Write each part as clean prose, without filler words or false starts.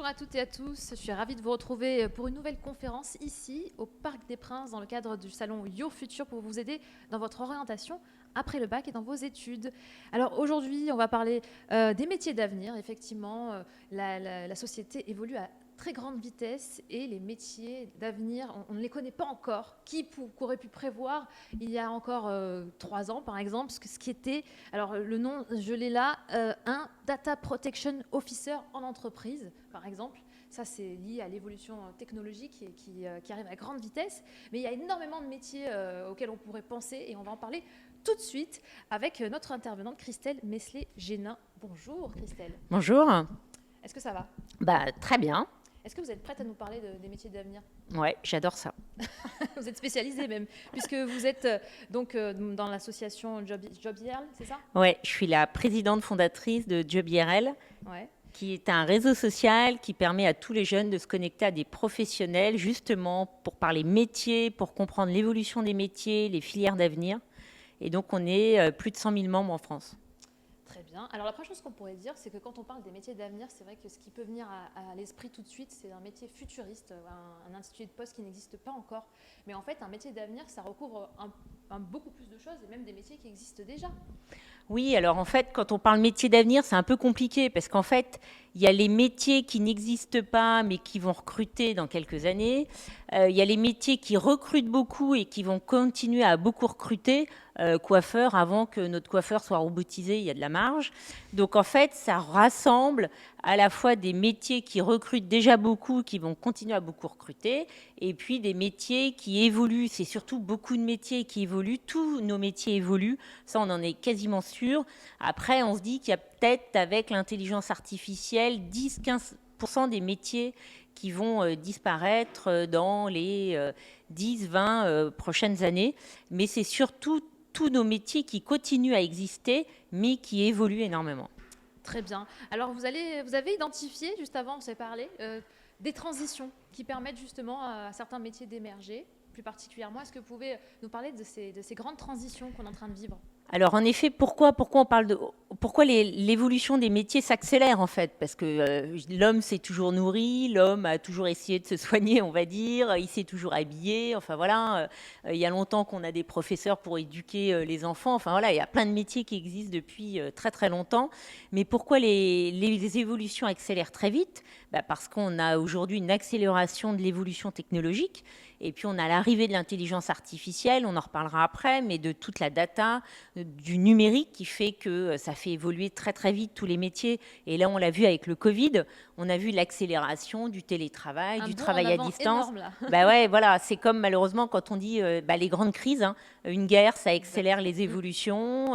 à toutes et à tous, je suis ravie de vous retrouver pour une nouvelle conférence ici au Parc des Princes dans le cadre du salon Your Future pour vous aider dans votre orientation après le bac et dans vos études. Alors aujourd'hui on va parler des métiers d'avenir. Effectivement, la société évolue à très grande vitesse et les métiers d'avenir, on ne les connaît pas encore. Qui aurait pu prévoir il y a encore 3 ans, par exemple, ce qui était, alors le nom, je l'ai là, un Data Protection Officer en entreprise, par exemple. Ça, c'est lié à l'évolution technologique et qui arrive à grande vitesse. Mais il y a énormément de métiers auxquels on pourrait penser et on va en parler tout de suite avec notre intervenante Christelle Meslay-Génin. Bonjour Christelle. Bonjour. Est-ce que ça va? Très bien. Est-ce que vous êtes prête à nous parler des métiers d'avenir? Ouais, j'adore ça. Vous êtes spécialisée même, puisque vous êtes dans l'association Job IRL, c'est ça? Ouais, je suis la présidente fondatrice de Job IRL, Ouais. qui est un réseau social qui permet à tous les jeunes de se connecter à des professionnels, justement pour parler métiers, pour comprendre l'évolution des métiers, les filières d'avenir. Et donc, on est plus de 100 000 membres en France. Très bien. Alors la première chose qu'on pourrait dire, c'est que quand on parle des métiers d'avenir, c'est vrai que ce qui peut venir à l'esprit tout de suite, c'est un métier futuriste, un intitulé de poste qui n'existe pas encore. Mais en fait, un métier d'avenir, ça recouvre beaucoup plus de choses et même des métiers qui existent déjà. Oui, alors en fait, quand on parle métier d'avenir, c'est un peu compliqué parce qu'en fait, il y a les métiers qui n'existent pas mais qui vont recruter dans quelques années. Il y a les métiers qui recrutent beaucoup et qui vont continuer à beaucoup recruter. Coiffeur, avant que notre coiffeur soit robotisé, il y a de la marge. Donc en fait, ça rassemble à la fois des métiers qui recrutent déjà beaucoup, qui vont continuer à beaucoup recruter, et puis des métiers qui évoluent. C'est surtout beaucoup de métiers qui évoluent. Tous nos métiers évoluent. Ça, on en est quasiment sûr. Après, on se dit qu'il y a peut-être, avec l'intelligence artificielle, 10-15% des métiers qui vont disparaître dans les 10-20 prochaines années. Mais c'est surtout tous nos métiers qui continuent à exister, mais qui évoluent énormément. Très bien. Alors vous avez identifié, juste avant on s'est parlé, des transitions qui permettent justement à certains métiers d'émerger. Plus particulièrement, est-ce que vous pouvez nous parler de ces grandes transitions qu'on est en train de vivre? Alors en effet, pourquoi l'évolution des métiers s'accélère en fait? Parce que l'homme s'est toujours nourri, l'homme a toujours essayé de se soigner, on va dire, il s'est toujours habillé, enfin voilà, il y a longtemps qu'on a des professeurs pour éduquer les enfants, enfin voilà, il y a plein de métiers qui existent depuis très très longtemps. Mais pourquoi les évolutions accélèrent très vite? Parce qu'on a aujourd'hui une accélération de l'évolution technologique, et puis on a l'arrivée de l'intelligence artificielle, on en reparlera après, mais de toute la data, du numérique qui fait que ça fait évoluer très très vite tous les métiers. Et là, on l'a vu avec le Covid, on a vu l'accélération du télétravail, du travail à distance. Énorme, là. Ouais, voilà, c'est comme malheureusement quand on dit les grandes crises, hein, une guerre, ça accélère les Exact. évolutions.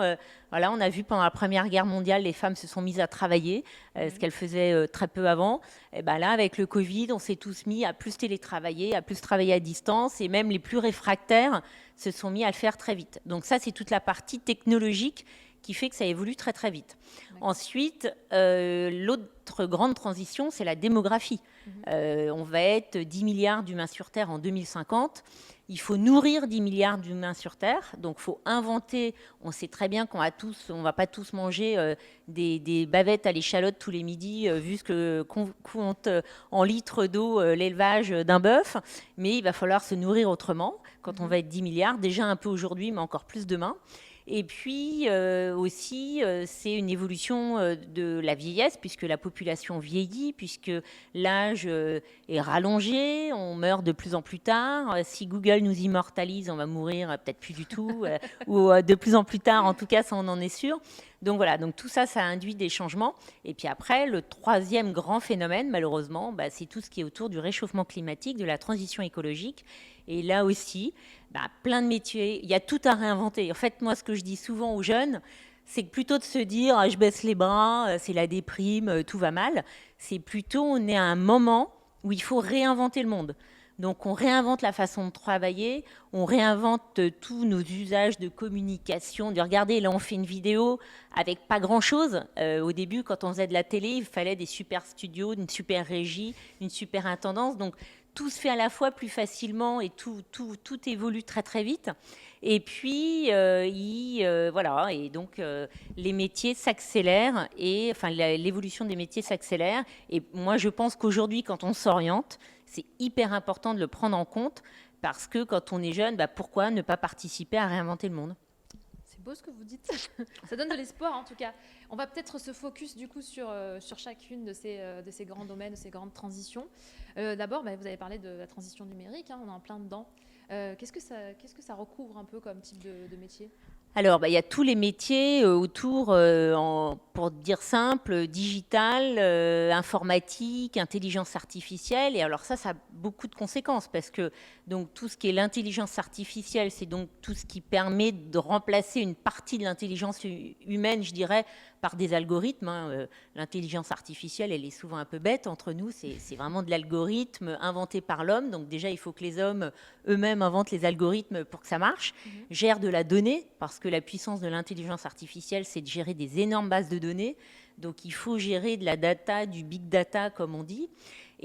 Voilà, on a vu pendant la Première Guerre mondiale, les femmes se sont mises à travailler, ce qu'elles faisaient très peu avant. Et là, avec le Covid, on s'est tous mis à plus télétravailler, à plus travailler à distance, et même les plus réfractaires se sont mis à le faire très vite. Donc ça, c'est toute la partie technologique qui fait que ça évolue très très vite. Ensuite, l'autre grande transition, c'est la démographie. On va être 10 milliards d'humains sur Terre en 2050. Il faut nourrir 10 milliards d'humains sur Terre. Donc, il faut inventer. On sait très bien qu'on ne va pas tous manger des bavettes à l'échalote tous les midis, vu ce que compte en litres d'eau l'élevage d'un bœuf. Mais il va falloir se nourrir autrement quand on va être 10 milliards. Déjà un peu aujourd'hui, mais encore plus demain. Et puis aussi, c'est une évolution de la vieillesse, puisque la population vieillit, puisque l'âge est rallongé, on meurt de plus en plus tard. Si Google nous immortalise, on va mourir peut-être plus du tout, ou de plus en plus tard, en tout cas, ça on en est sûr. Donc voilà, donc tout ça, ça induit des changements. Et puis après, le troisième grand phénomène, malheureusement, c'est tout ce qui est autour du réchauffement climatique, de la transition écologique. Et là aussi, plein de métiers, il y a tout à réinventer. En fait, moi, ce que je dis souvent aux jeunes, c'est que plutôt de se dire je baisse les bras, c'est la déprime, tout va mal, c'est plutôt on est à un moment où il faut réinventer le monde. Donc on réinvente la façon de travailler, on réinvente tous nos usages de communication. Regardez, là on fait une vidéo avec pas grand-chose. Au début, quand on faisait de la télé, il fallait des super studios, une super régie, une super intendance. Donc tout se fait à la fois plus facilement et tout évolue très très vite. Et puis, voilà, et donc les métiers s'accélèrent, et enfin l'évolution des métiers s'accélère. Et moi, je pense qu'aujourd'hui, quand on s'oriente, c'est hyper important de le prendre en compte, parce que quand on est jeune, pourquoi ne pas participer à réinventer le monde? C'est beau ce que vous dites. Ça donne de l'espoir en tout cas. On va peut-être se focus du coup sur chacune de ces grands domaines, de ces grandes transitions. D'abord, vous avez parlé de la transition numérique, hein, on est en plein dedans. Qu'est-ce que ça recouvre un peu comme type de métier? Alors, il y a tous les métiers autour, pour dire simple, digital, informatique, intelligence artificielle. Et alors ça a beaucoup de conséquences, parce que donc, tout ce qui est l'intelligence artificielle, c'est donc tout ce qui permet de remplacer une partie de l'intelligence humaine, je dirais, par des algorithmes, hein. L'intelligence artificielle, elle est souvent un peu bête entre nous. C'est vraiment de l'algorithme inventé par l'homme. Donc déjà, il faut que les hommes eux-mêmes inventent les algorithmes pour que ça marche, gèrent de la donnée, parce que la puissance de l'intelligence artificielle, c'est de gérer des énormes bases de données. Donc il faut gérer de la data, du big data, comme on dit.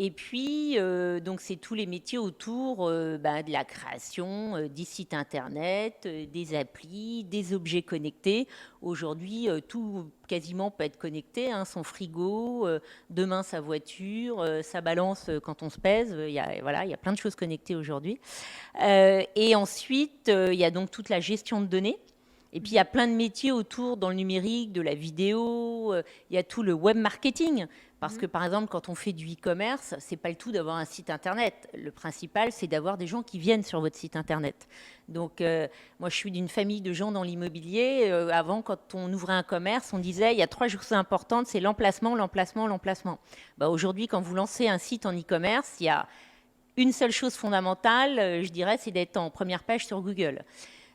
Et puis, donc c'est tous les métiers autour de la création des sites internet, des applis, des objets connectés. Aujourd'hui, tout quasiment peut être connecté, hein, son frigo, demain sa voiture, sa balance quand on se pèse. Il y a plein de choses connectées aujourd'hui. Et ensuite, il y a donc toute la gestion de données. Et puis, il y a plein de métiers autour dans le numérique, de la vidéo. Il y a tout le web marketing. Parce que, par exemple, quand on fait du e-commerce, c'est pas le tout d'avoir un site internet. Le principal, c'est d'avoir des gens qui viennent sur votre site internet. Donc, moi, je suis d'une famille de gens dans l'immobilier. Avant, quand on ouvrait un commerce, on disait il y a 3 choses importantes, c'est l'emplacement, l'emplacement, l'emplacement. Aujourd'hui, quand vous lancez un site en e-commerce, il y a une seule chose fondamentale, je dirais, c'est d'être en première page sur Google.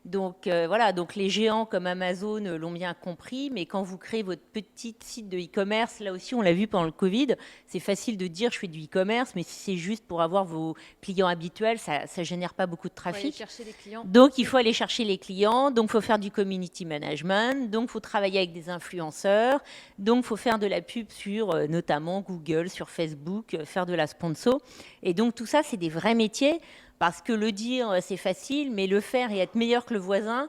Donc voilà, donc les géants comme Amazon l'ont bien compris, mais quand vous créez votre petit site de e-commerce, là aussi on l'a vu pendant le Covid, c'est facile de dire je fais du e-commerce, mais si c'est juste pour avoir vos clients habituels, ça ne génère pas beaucoup de trafic. Chercher les clients. Donc il faut aller chercher les clients, donc il faut faire du community management, donc il faut travailler avec des influenceurs, donc il faut faire de la pub sur notamment Google, sur Facebook, faire de la sponsor. Et donc tout ça, c'est des vrais métiers. Parce que le dire, c'est facile, mais le faire et être meilleur que le voisin,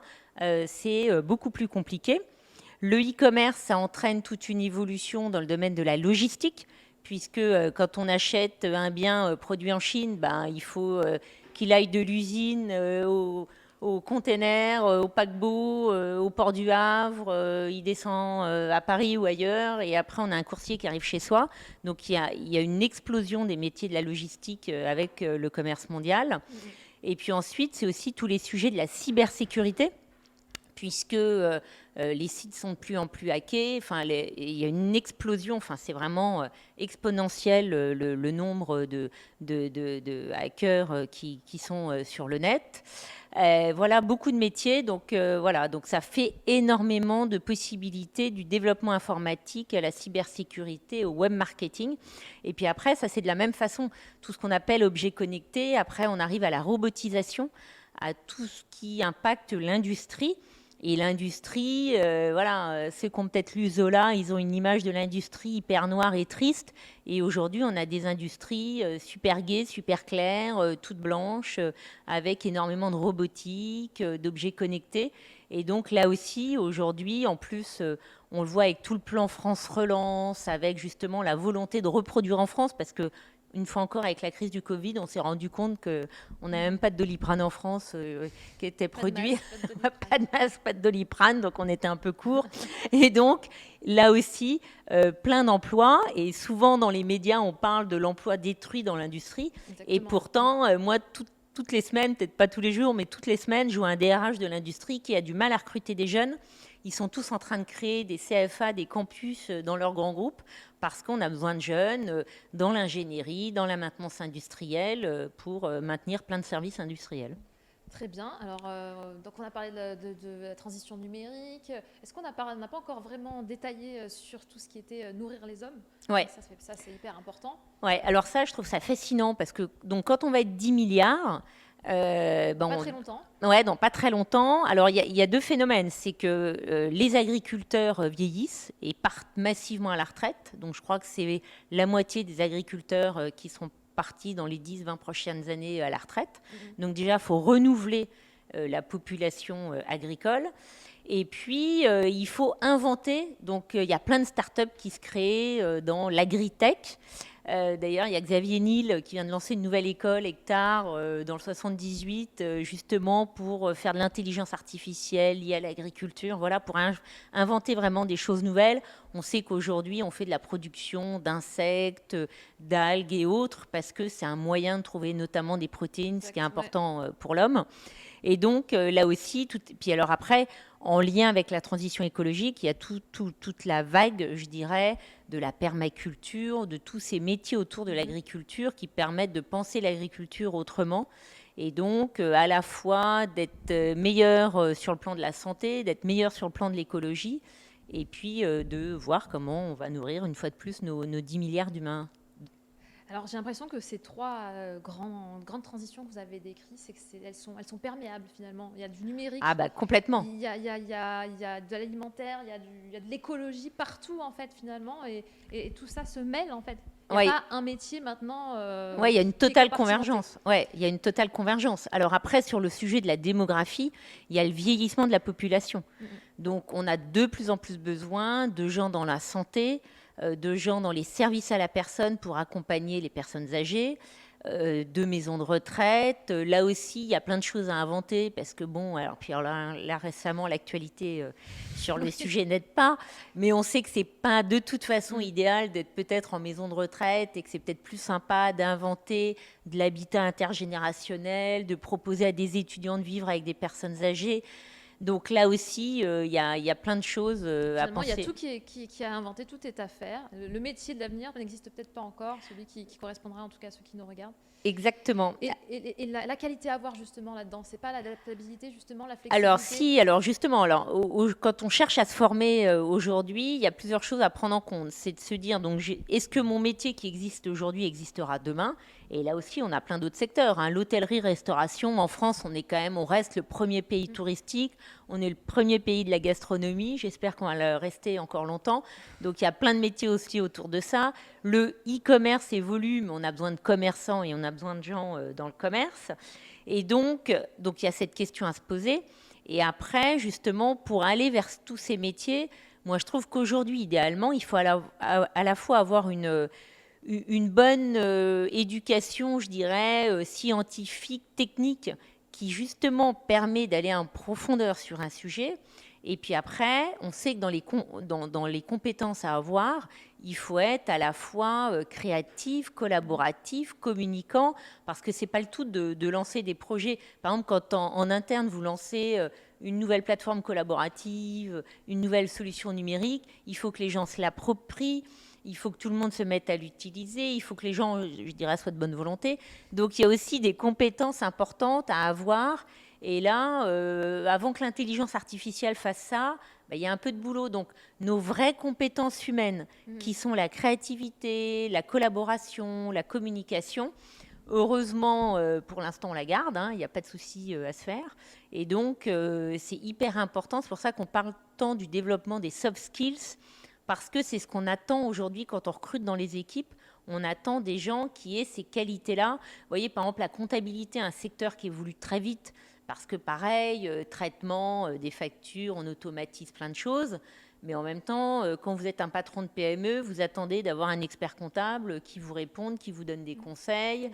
c'est beaucoup plus compliqué. Le e-commerce, ça entraîne toute une évolution dans le domaine de la logistique, puisque quand on achète un bien produit en Chine, il faut qu'il aille de l'usine au container, au paquebot, au port du Havre, il descend à Paris ou ailleurs, et après on a un coursier qui arrive chez soi. Donc il y a une explosion des métiers de la logistique avec le commerce mondial. Et puis ensuite, c'est aussi tous les sujets de la cybersécurité, puisque les sites sont de plus en plus hackés. Enfin, il y a une explosion. Enfin, c'est vraiment exponentiel le nombre de hackers qui sont sur le net. Voilà, beaucoup de métiers. Donc voilà, donc ça fait énormément de possibilités du développement informatique à la cybersécurité, au web marketing. Et puis après, ça c'est de la même façon. Tout ce qu'on appelle objets connectés. Après, on arrive à la robotisation, à tout ce qui impacte l'industrie. Et l'industrie, voilà, ceux qui ont peut-être lu Zola, ils ont une image de l'industrie hyper noire et triste. Et aujourd'hui, on a des industries super gaies, super claires, toutes blanches, avec énormément de robotique, d'objets connectés. Et donc là aussi, aujourd'hui, en plus, on le voit avec tout le plan France Relance, avec justement la volonté de reproduire en France, parce que une fois encore, avec la crise du Covid, on s'est rendu compte qu'on n'a même pas de Doliprane en France qui était produit. Pas de masque, pas de Doliprane, donc on était un peu court. Et donc, là aussi, plein d'emplois. Et souvent, dans les médias, on parle de l'emploi détruit dans l'industrie. Exactement. Et pourtant, moi, toutes les semaines, peut-être pas tous les jours, mais toutes les semaines, je vois un DRH de l'industrie qui a du mal à recruter des jeunes. Ils sont tous en train de créer des CFA, des campus dans leurs grands groupes, parce qu'on a besoin de jeunes dans l'ingénierie, dans la maintenance industrielle, pour maintenir plein de services industriels. Très bien. Alors, donc on a parlé de la transition numérique. Est-ce qu'on n'a pas encore vraiment détaillé sur tout ce qui était nourrir les hommes? Ouais. Ça, c'est hyper important. Ouais. Alors ça, je trouve ça fascinant, parce que donc, quand on va être 10 milliards... pas très longtemps. Ouais, dans pas très longtemps. Alors, il y a 2 phénomènes. C'est que les agriculteurs vieillissent et partent massivement à la retraite. Donc, je crois que c'est la moitié des agriculteurs qui sont partis dans les 10-20 prochaines années à la retraite. Donc déjà, il faut renouveler la population agricole. Et puis, il faut inventer. Donc, il y a plein de startups qui se créent dans l'agritech. D'ailleurs, il y a Xavier Niel qui vient de lancer une nouvelle école, Hectare, dans le 78, justement pour faire de l'intelligence artificielle liée à l'agriculture, voilà, pour inventer vraiment des choses nouvelles. On sait qu'aujourd'hui, on fait de la production d'insectes, d'algues et autres, parce que c'est un moyen de trouver notamment des protéines, ce qui est important pour l'homme. Et donc, là aussi, puis alors après, en lien avec la transition écologique, il y a toute la vague, je dirais, de la permaculture, de tous ces métiers autour de l'agriculture qui permettent de penser l'agriculture autrement. Et donc, à la fois d'être meilleur sur le plan de la santé, d'être meilleur sur le plan de l'écologie, et puis de voir comment on va nourrir une fois de plus nos 10 milliards d'humains. Alors j'ai l'impression que ces trois grandes transitions que vous avez décrites, elles sont perméables finalement. Il y a du numérique. Ah bah complètement. Il y a de l'alimentaire, il y a de l'écologie partout en fait finalement, et tout ça se mêle en fait. Il n'y a pas un métier maintenant. Oui, il y a une totale convergence. Ouais, il y a une totale convergence. Alors après, sur le sujet de la démographie, il y a le vieillissement de la population. Donc on a de plus en plus besoin de gens dans la santé, de gens dans les services à la personne pour accompagner les personnes âgées, de maisons de retraite. Là aussi, il y a plein de choses à inventer parce que bon, alors puis là récemment, l'actualité sur le sujet n'aide pas, mais on sait que c'est pas de toute façon idéal d'être peut-être en maison de retraite et que c'est peut-être plus sympa d'inventer de l'habitat intergénérationnel, de proposer à des étudiants de vivre avec des personnes âgées. Donc là aussi, il y a plein de choses à penser. Il y a tout qui a inventé, tout est à faire. Le métier de l'avenir n'existe peut-être pas encore, celui qui correspondra en tout cas à ceux qui nous regardent. Exactement. Et la qualité à avoir justement là-dedans, c'est pas l'adaptabilité justement, la flexibilité? Alors justement, quand on cherche à se former aujourd'hui, il y a plusieurs choses à prendre en compte. C'est de se dire, donc, est-ce que mon métier qui existe aujourd'hui existera demain? Et là aussi, on a plein d'autres secteurs. L'hôtellerie-restauration, en France, on reste le premier pays touristique. On est le premier pays de la gastronomie. J'espère qu'on va le rester encore longtemps. Donc, il y a plein de métiers aussi autour de ça. Le e-commerce évolue, mais on a besoin de commerçants et on a besoin de gens dans le commerce. Et donc, il y a cette question à se poser. Et après, justement, pour aller vers tous ces métiers, moi, je trouve qu'aujourd'hui, idéalement, il faut à la fois avoir une bonne éducation, je dirais, scientifique, technique, qui justement permet d'aller en profondeur sur un sujet. Et puis après, on sait que dans les compétences à avoir, il faut être à la fois créatif, collaboratif, communicant, parce que ce n'est pas le tout de lancer des projets. Par exemple, quand en interne, vous lancez une nouvelle plateforme collaborative, une nouvelle solution numérique, il faut que les gens se l'approprient. Il faut que tout le monde se mette à l'utiliser, il faut que les gens, je dirais, soient de bonne volonté. Donc il y a aussi des compétences importantes à avoir. Et là, avant que l'intelligence artificielle fasse ça, il y a un peu de boulot. Donc nos vraies compétences humaines, qui sont la créativité, la collaboration, la communication, heureusement, pour l'instant, on la garde, il n'y a pas de souci à se faire. Et donc, c'est hyper important. C'est pour ça qu'on parle tant du développement des soft skills, parce que c'est ce qu'on attend aujourd'hui quand on recrute dans les équipes. On attend des gens qui aient ces qualités-là. Vous voyez, par exemple, la comptabilité, un secteur qui évolue très vite, parce que pareil, traitement des factures, on automatise plein de choses. Mais en même temps, quand vous êtes un patron de PME, vous attendez d'avoir un expert comptable qui vous réponde, qui vous donne des conseils.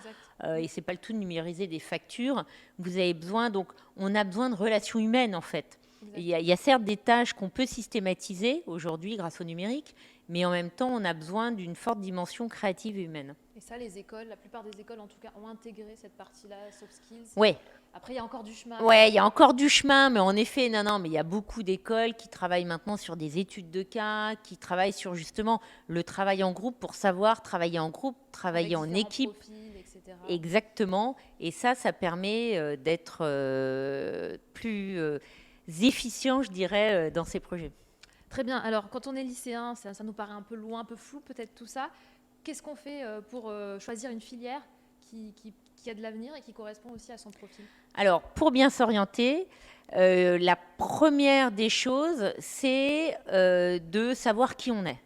Et ce n'est pas le tout de numériser des factures. Vous avez besoin, donc on a besoin de relations humaines en fait. Il y a certes des tâches qu'on peut systématiser aujourd'hui grâce au numérique, mais en même temps, on a besoin d'une forte dimension créative et humaine. Et ça, la plupart des écoles en tout cas, ont intégré cette partie-là, soft skills. Oui. Après, il y a encore du chemin. Oui, il y a encore du chemin, mais en effet, mais il y a beaucoup d'écoles qui travaillent maintenant sur des études de cas, qui travaillent sur justement le travail en groupe pour savoir travailler en groupe, travailler en équipe. Profils, etc. Exactement. Et ça permet d'être plus efficient, je dirais, dans ces projets. Très bien. Alors, quand on est lycéen, ça nous paraît un peu loin, un peu flou peut-être tout ça. Qu'est-ce qu'on fait pour choisir une filière qui a de l'avenir et qui correspond aussi à son profil? Alors, pour bien s'orienter, la première des choses, c'est de savoir qui on est.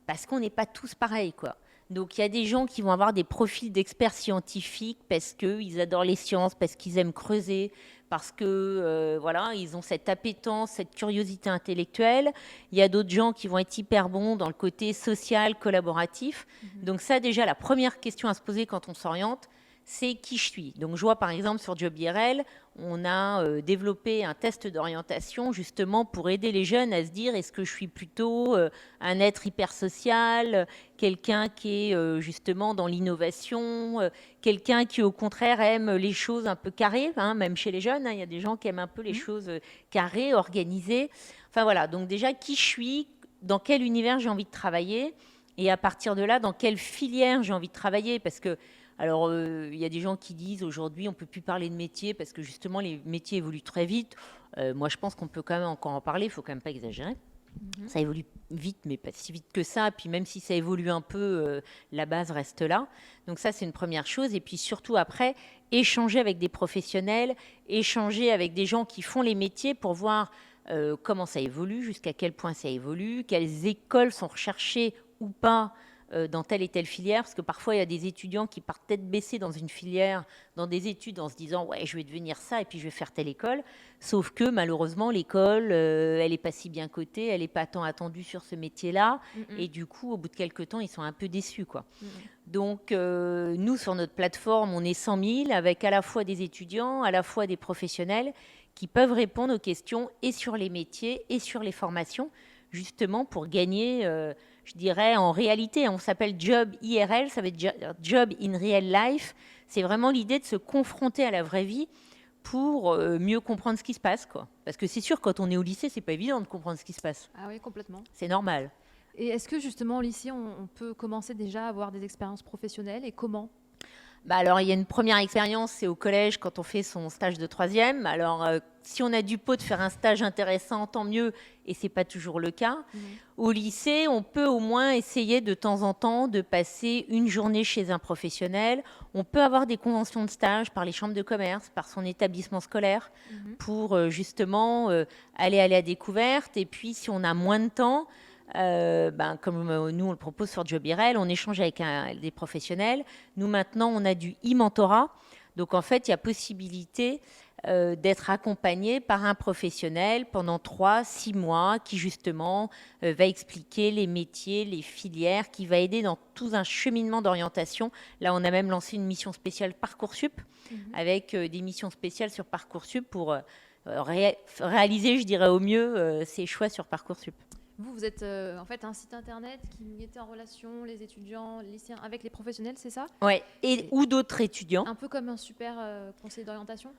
Parce qu'on n'est pas tous pareils, quoi. Donc, il y a des gens qui vont avoir des profils d'experts scientifiques parce qu'ils adorent les sciences, parce qu'ils aiment creuser, parce que voilà, ils ont cette appétence, cette curiosité intellectuelle. Il y a d'autres gens qui vont être hyper bons dans le côté social, collaboratif. Donc ça, déjà, la première question à se poser quand on s'oriente, c'est qui je suis. Donc je vois par exemple sur Job IRL, on a développé un test d'orientation justement pour aider les jeunes à se dire est-ce que je suis plutôt un être hyper social, quelqu'un qui est justement dans l'innovation, quelqu'un qui au contraire aime les choses un peu carrées, hein, même chez les jeunes, hein, il y a des gens qui aiment un peu les choses carrées, organisées. Enfin voilà, donc déjà qui je suis, dans quel univers j'ai envie de travailler et à partir de là, dans quelle filière j'ai envie de travailler parce que alors, il y a des gens qui disent aujourd'hui, on ne peut plus parler de métier parce que justement, les métiers évoluent très vite. Moi, je pense qu'on peut quand même encore en parler, il ne faut quand même pas exagérer. Ça évolue vite, mais pas si vite que ça. Puis même si ça évolue un peu, la base reste là. Donc ça, c'est une première chose. Et puis surtout après, échanger avec des professionnels, échanger avec des gens qui font les métiers pour voir comment ça évolue, jusqu'à quel point ça évolue, quelles écoles sont recherchées ou pas dans telle et telle filière, parce que parfois il y a des étudiants qui partent tête baissée dans une filière, dans des études en se disant ouais je vais devenir ça et puis je vais faire telle école, sauf que malheureusement l'école elle n'est pas si bien cotée, elle n'est pas tant attendue sur ce métier-là et du coup au bout de quelques temps ils sont un peu déçus quoi. Donc nous sur notre plateforme on est 100 000 avec à la fois des étudiants, à la fois des professionnels qui peuvent répondre aux questions et sur les métiers et sur les formations justement pour gagner je dirais en réalité, on s'appelle Job IRL, ça veut dire Job in Real Life. C'est vraiment l'idée de se confronter à la vraie vie pour mieux comprendre ce qui se passe, quoi. Parce que c'est sûr, quand on est au lycée, c'est pas évident de comprendre ce qui se passe. Ah oui, complètement. C'est normal. Et est-ce que justement au lycée, on peut commencer déjà à avoir des expériences professionnelles et comment? Bah alors, il y a une première expérience, c'est au collège quand on fait son stage de troisième. Alors, si on a du pot de faire un stage intéressant, tant mieux, et c'est pas toujours le cas. Au lycée, on peut au moins essayer de temps en temps de passer une journée chez un professionnel. On peut avoir des conventions de stage par les chambres de commerce, par son établissement scolaire, pour justement aller à la découverte. Et puis, si on a moins de temps, comme nous on le propose sur Job IRL, on échange avec des professionnels. Nous maintenant on a du e-mentorat, donc en fait il y a possibilité d'être accompagné par un professionnel pendant 3-6 mois qui justement va expliquer les métiers, les filières, qui va aider dans tout un cheminement d'orientation. Là on a même lancé une mission spéciale Parcoursup avec des missions spéciales sur Parcoursup pour réaliser, je dirais au mieux, ses choix sur Parcoursup. Vous êtes en fait un site internet qui mettait en relation les étudiants, les lycéens avec les professionnels, c'est ça? Ouais, ou d'autres étudiants. Un peu comme un super conseiller d'orientation?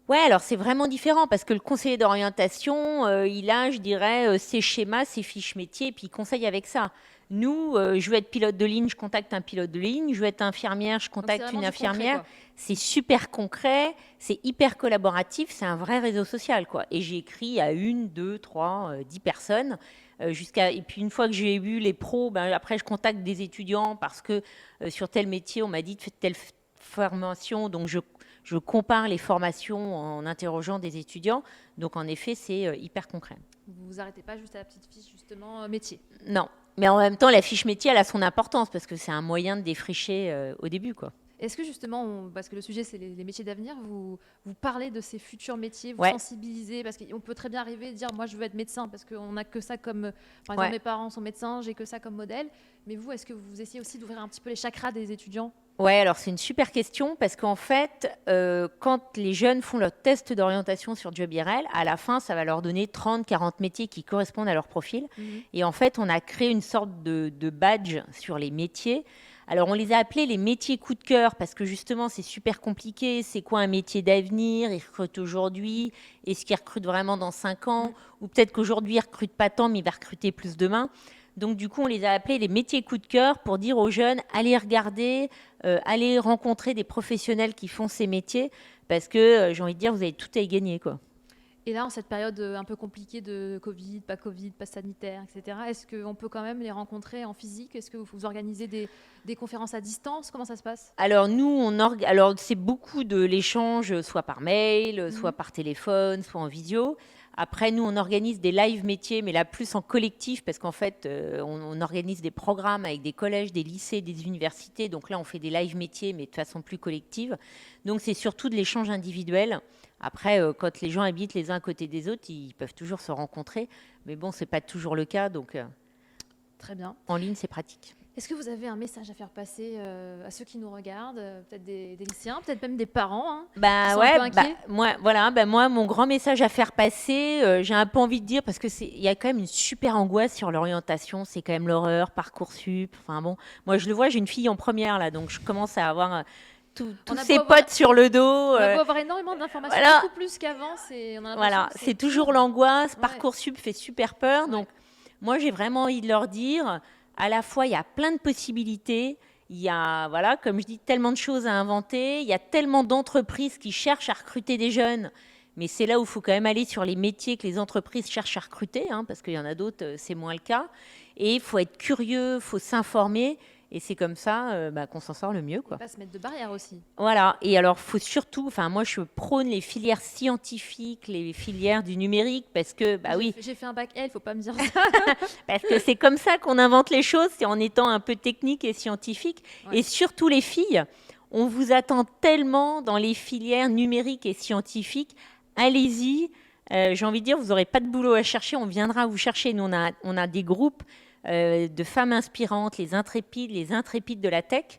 Ouais, alors c'est vraiment différent parce que le conseiller d'orientation, il a, je dirais, ses schémas, ses fiches métiers, et puis il conseille avec ça. Nous, je veux être pilote de ligne, je contacte un pilote de ligne. Je veux être infirmière, je contacte une infirmière. C'est super concret, c'est hyper collaboratif, c'est un vrai réseau social, quoi. Et j'ai écrit à 1, 2, 3, 10 personnes. Et puis une fois que j'ai eu les pros, après je contacte des étudiants parce que sur tel métier, on m'a dit de faire telle formation, donc je compare les formations en interrogeant des étudiants. Donc en effet, c'est hyper concret. Vous vous arrêtez pas juste à la petite fiche justement métier? Non, mais en même temps, la fiche métier, elle a son importance parce que c'est un moyen de défricher au début, quoi. Est-ce que justement, parce que le sujet c'est les métiers d'avenir, vous parlez de ces futurs métiers, vous Ouais. sensibilisez, parce qu'on peut très bien arriver et dire moi je veux être médecin parce qu'on n'a que ça comme, par exemple mes parents sont médecins, j'ai que ça comme modèle, mais vous est-ce que vous essayez aussi d'ouvrir un petit peu les chakras des étudiants? Ouais, alors c'est une super question parce qu'en fait, quand les jeunes font leur test d'orientation sur Job IRL, à la fin, ça va leur donner 30-40 métiers qui correspondent à leur profil. Et en fait, on a créé une sorte de badge sur les métiers. Alors, on les a appelés les métiers coup de cœur parce que justement, c'est super compliqué. C'est quoi un métier d'avenir? Ils recrutent aujourd'hui. Est-ce qu'ils recrutent vraiment dans 5 ans? Ou peut-être qu'aujourd'hui, ils ne recrutent pas tant, mais ils vont recruter plus demain. Donc, du coup, on les a appelés les métiers coup de cœur pour dire aux jeunes, allez regarder, allez rencontrer des professionnels qui font ces métiers parce que, j'ai envie de dire, vous avez tout à y gagner, quoi. Et là, en cette période un peu compliquée de Covid, pass sanitaire, etc., est-ce qu'on peut quand même les rencontrer en physique? Est-ce que vous organisez des conférences à distance? Comment ça se passe? Alors, nous, alors c'est beaucoup de l'échange, soit par mail, soit par téléphone, soit en visio. Après, nous, on organise des live métiers, mais là, plus en collectif, parce qu'en fait, on organise des programmes avec des collèges, des lycées, des universités. Donc là, on fait des live métiers, mais de façon plus collective. Donc, c'est surtout de l'échange individuel. Après, quand les gens habitent les uns à côté des autres, ils peuvent toujours se rencontrer. Mais bon, ce n'est pas toujours le cas. Donc, Très bien. en ligne, c'est pratique. Est-ce que vous avez un message à faire passer à ceux qui nous regardent, peut-être des lycéens, peut-être même des parents hein, qui sont un peu inquiets? Moi, mon grand message à faire passer, j'ai un peu envie de dire, parce que il y a quand même une super angoisse sur l'orientation, c'est quand même l'horreur, Parcoursup. Enfin bon, moi je le vois, j'ai une fille en première là, donc je commence à avoir tous ses potes sur le dos. On va avoir énormément d'informations, voilà. Beaucoup plus qu'avant. Voilà, c'est toujours l'angoisse. Ouais. Parcoursup fait super peur, donc moi j'ai vraiment envie de leur dire. À la fois, il y a plein de possibilités. Il y a, voilà, comme je dis, tellement de choses à inventer. Il y a tellement d'entreprises qui cherchent à recruter des jeunes. Mais c'est là où il faut quand même aller sur les métiers que les entreprises cherchent à recruter, hein, parce qu'il y en a d'autres, c'est moins le cas. Et il faut être curieux, il faut s'informer. Et c'est comme ça qu'on s'en sort le mieux, quoi. Pas se mettre de barrières aussi. Voilà. Et alors, faut surtout, moi, je prône les filières scientifiques, les filières du numérique, parce que, oui. J'ai fait un bac L, il faut pas me dire ça. Parce que c'est comme ça qu'on invente les choses, c'est en étant un peu technique et scientifique. Ouais. Et surtout les filles, on vous attend tellement dans les filières numériques et scientifiques. Allez-y. J'ai envie de dire, vous n'aurez pas de boulot à chercher, on viendra vous chercher. Nous, on a des groupes de femmes inspirantes, les intrépides de la tech,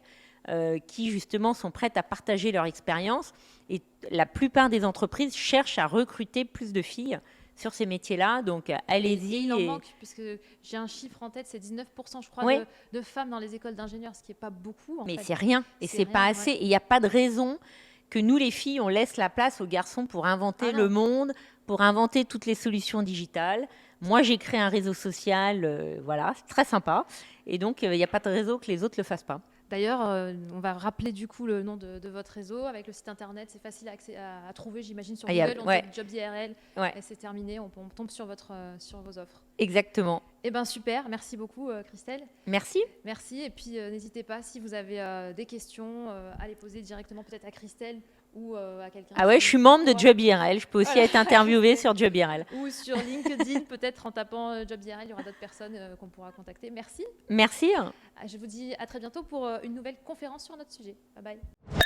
qui justement sont prêtes à partager leur expérience. Et la plupart des entreprises cherchent à recruter plus de filles sur ces métiers-là, donc allez-y. Et il en manque, puisque j'ai un chiffre en tête, c'est 19% je crois de femmes dans les écoles d'ingénieurs, ce qui n'est pas beaucoup. Mais c'est rien, et c'est pas assez. Et il n'y a pas de raison que nous les filles, on laisse la place aux garçons pour inventer le monde, pour inventer toutes les solutions digitales. Moi, j'ai créé un réseau social, voilà, c'est très sympa. Et donc, il n'y a pas de raison que les autres ne le fassent pas. D'ailleurs, on va rappeler du coup le nom de votre réseau avec le site internet. C'est facile à trouver, j'imagine, sur Google. On tape Job IRL et c'est terminé. On tombe sur vos offres. Exactement. Eh bien, super. Merci beaucoup, Christelle. Merci. Merci. Et puis, n'hésitez pas, si vous avez des questions, à les poser directement peut-être à Christelle ou à quelqu'un. Ah ouais, je suis membre de Job IRL. Je peux aussi être interviewée sur Job IRL. Ou sur LinkedIn, peut-être en tapant Job IRL. Il y aura d'autres personnes qu'on pourra contacter. Merci. Merci. Je vous dis à très bientôt pour une nouvelle conférence sur notre sujet. Bye bye.